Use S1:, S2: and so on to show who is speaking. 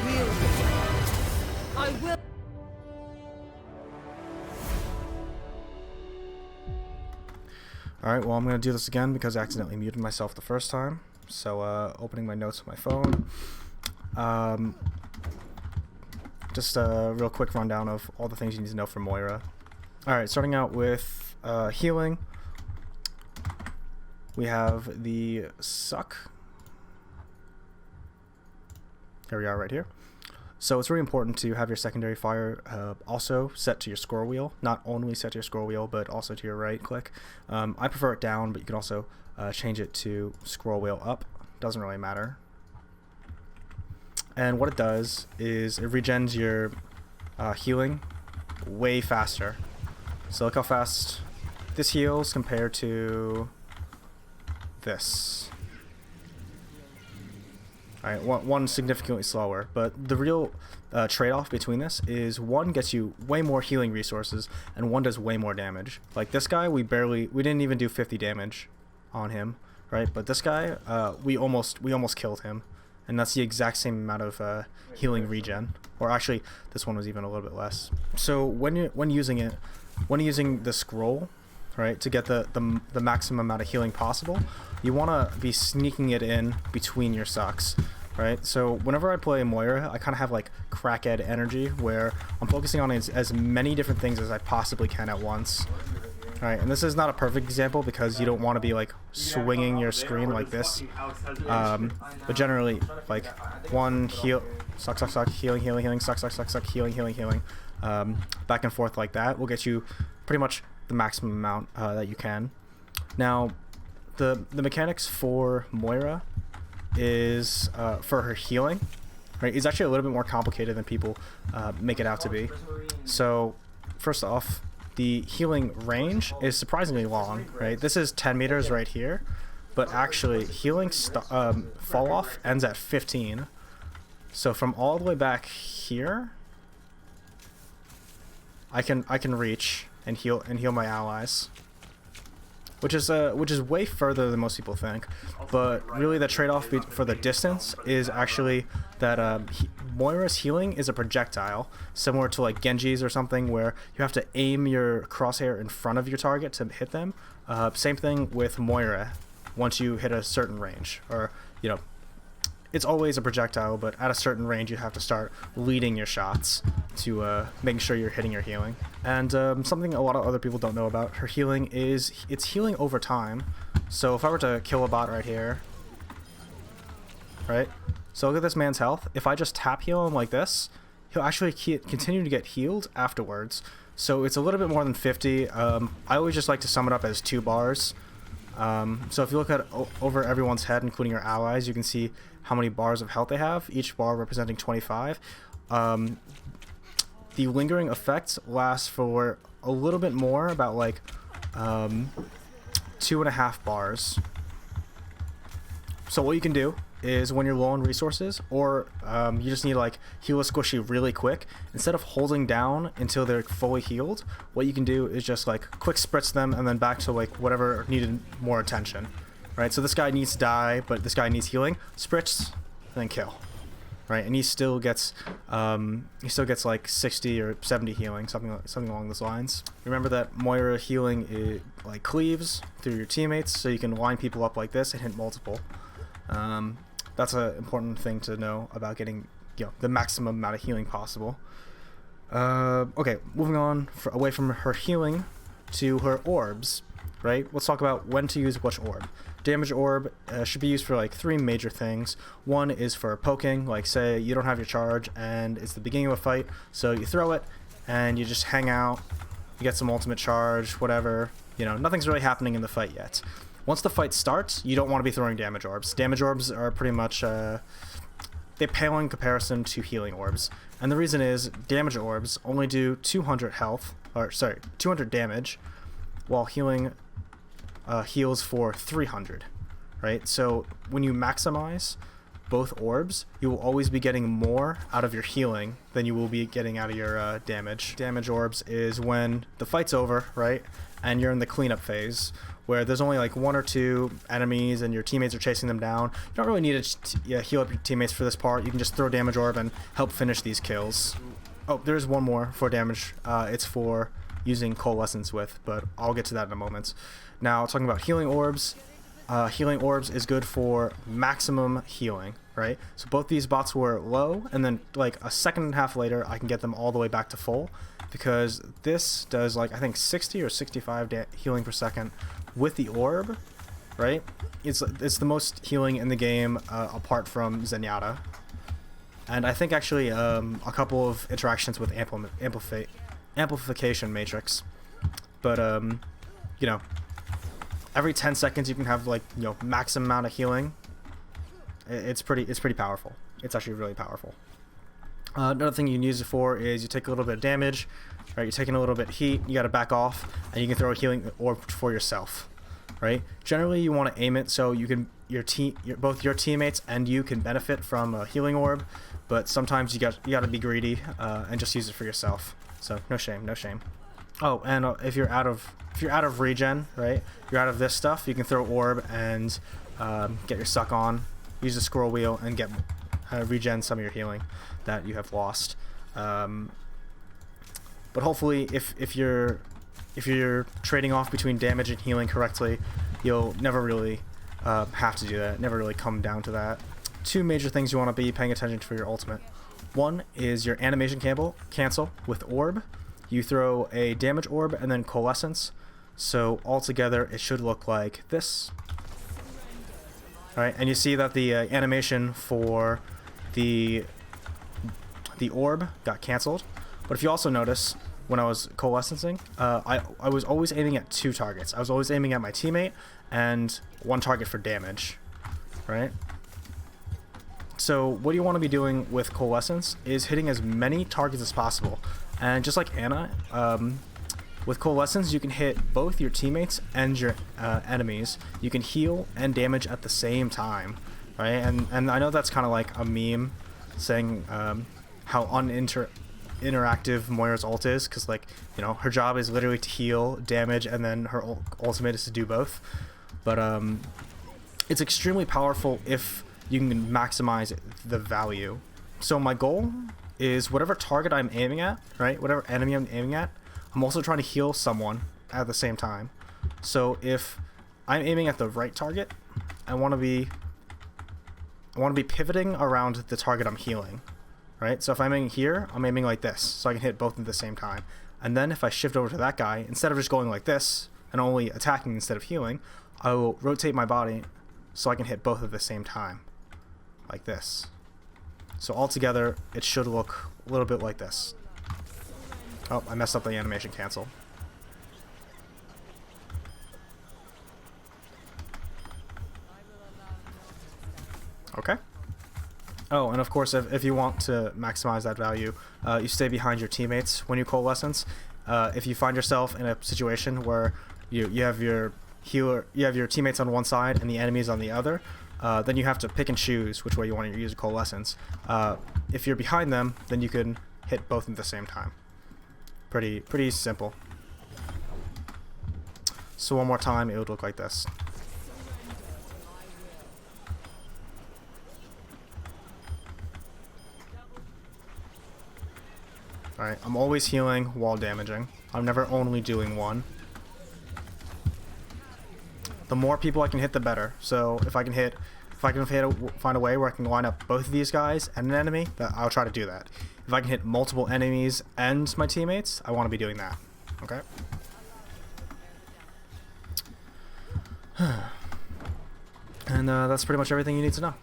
S1: will. I will.
S2: Alright, well, I'm going to do this again because I accidentally muted myself the first time. So, opening my notes on my phone. Just a real quick rundown of all the things you need to know for Moira. Alright, starting out with healing. We have the suck. Here we are right here. So it's really important to have your secondary fire also set to your scroll wheel. Not only set to your scroll wheel, but also to your right click. I prefer it down, but you can also change it to scroll wheel up. Doesn't really matter. And what it does is it regens your healing way faster. So look how fast this heals compared to this. Alright, one significantly slower, but the real trade-off between this is one gets you way more healing resources and one does way more damage. Like this guy, we didn't even do 50 damage on him, right? But this guy, we almost killed him, and that's the exact same amount of healing regen. Or actually, this one was even a little bit less. So when using the scroll, right, to get the maximum amount of healing possible, you want to be sneaking it in between your sucks, right? So whenever I play Moira, I kind of have like crackhead energy where I'm focusing on as many different things as I possibly can at once. Alright, and this is not a perfect example because you don't want to be like swinging your screen like this, but generally like one heal, suck, healing, suck, healing, back and forth like that will get you pretty much the maximum amount that you can. Now the mechanics for Moira is for her healing, right, is actually a little bit more complicated than people make it out to be. So first off, the healing range is surprisingly long, right? This is 10 meters right here, but actually healing fall off ends at 15. So from all the way back here, I can reach and heal my allies, which is way further than most people think. But really, the trade-off for the distance is actually that Moira's healing is a projectile, similar to like Genji's or something, where you have to aim your crosshair in front of your target to hit them. Same thing with Moira. Once you hit a certain range, or it's always a projectile, but at a certain range you have to start leading your shots to making sure you're hitting your healing. And something a lot of other people don't know about her healing is it's healing over time. So if I were to kill a bot right here, right? So look at this man's health. If I just tap heal him like this, he'll actually continue to get healed afterwards. So it's a little bit more than 50. I always just like to sum it up as 2 bars. So if you look at over everyone's head, including your allies, you can see how many bars of health they have, each bar representing 25. The lingering effects last for a little bit more, about like 2.5 bars. So what you can do is when you're low on resources, or you just need to like heal a squishy really quick, instead of holding down until they're fully healed, what you can do is just like quick spritz them and then back to like whatever needed more attention, right? So this guy needs to die, but this guy needs healing. Spritz, then kill, right? And he still gets like 60 or 70 healing, something along those lines. Remember that Moira healing like cleaves through your teammates, so you can line people up like this and hit multiple. That's an important thing to know about getting the maximum amount of healing possible. Okay, moving on away from her healing to her orbs, right? Let's talk about when to use which orb. Damage orb should be used for like 3 major things. One is for poking, like say you don't have your charge and it's the beginning of a fight, so you throw it and you just hang out, you get some ultimate charge, whatever, nothing's really happening in the fight yet. Once the fight starts, you don't want to be throwing damage orbs. Damage orbs are pretty much, they pale in comparison to healing orbs. And the reason is, damage orbs only do 200 damage, while healing heals for 300, right? So when you maximize both orbs, you will always be getting more out of your healing than you will be getting out of your damage. Damage orbs is when the fight's over, right, and you're in the cleanup phase, where there's only like 1 or 2 enemies and your teammates are chasing them down. You don't really need to heal up your teammates for this part. You can just throw damage orb and help finish these kills. Oh, there's one more for damage. It's for using coalescence with, but I'll get to that in a moment. Now, talking about healing orbs. Healing orbs is good for maximum healing, right? So both these bots were low, and then like a second and a half later, I can get them all the way back to full, because this does like I think 60 or 65 healing per second with the orb, right? It's the most healing in the game apart from Zenyatta, and I think actually a couple of interactions with amplification matrix, but you know. Every 10 seconds you can have like, you know, maximum amount of healing. It's pretty powerful. It's actually really powerful. Another thing you can use it for is you take a little bit of damage, right? You're taking a little bit of heat, you got to back off, and you can throw a healing orb for yourself, right? Generally, you want to aim it so you can both your teammates and you can benefit from a healing orb, but sometimes you got to be greedy and just use it for yourself. So no shame, no shame. Oh, and if you're out of regen, right? You're out of this stuff. You can throw orb and get your suck on. Use the scroll wheel and get regen some of your healing that you have lost. But hopefully, if you're trading off between damage and healing correctly, you'll never really have to do that. Never really come down to that. 2 major things you want to be paying attention to for your ultimate. One is your animation cancel with orb. You throw a damage orb and then coalescence. So altogether, it should look like this. Alright, and you see that the animation for the orb got cancelled. But if you also notice, when I was coalescencing, I was always aiming at 2 targets. I was always aiming at my teammate and 1 target for damage. Right? So what you want to be doing with coalescence is hitting as many targets as possible. And just like Anna, with coalescence you can hit both your teammates and your enemies. You can heal and damage at the same time, right? And I know that's kind of like a meme saying how interactive Moira's ult is, because like, you know, her job is literally to heal, damage, and then her ultimate is to do both. But it's extremely powerful if you can maximize the value. So my goal is whatever target I'm aiming at, right? Whatever enemy I'm aiming at, I'm also trying to heal someone at the same time. So if I'm aiming at the right target, I want to be pivoting around the target I'm healing, right? So if I'm aiming here, I'm aiming like this, so I can hit both at the same time. And then if I shift over to that guy, instead of just going like this and only attacking instead of healing, I will rotate my body so I can hit both at the same time, like this. So altogether, it should look a little bit like this. Oh, I messed up the animation cancel. Okay. Oh, and of course, if you want to maximize that value, you stay behind your teammates when you coalescence. If you find yourself in a situation where you have your teammates on one side and the enemies on the other, then you have to pick and choose which way you want to use coalescence. If you're behind them, then you can hit both at the same time. Pretty simple. So one more time, it would look like this. Alright, I'm always healing while damaging. I'm never only doing one. The more people I can hit, the better. So if I can find a way where I can line up both of these guys and an enemy, I'll try to do that. If I can hit multiple enemies and my teammates, I want to be doing that. Okay? And that's pretty much everything you need to know.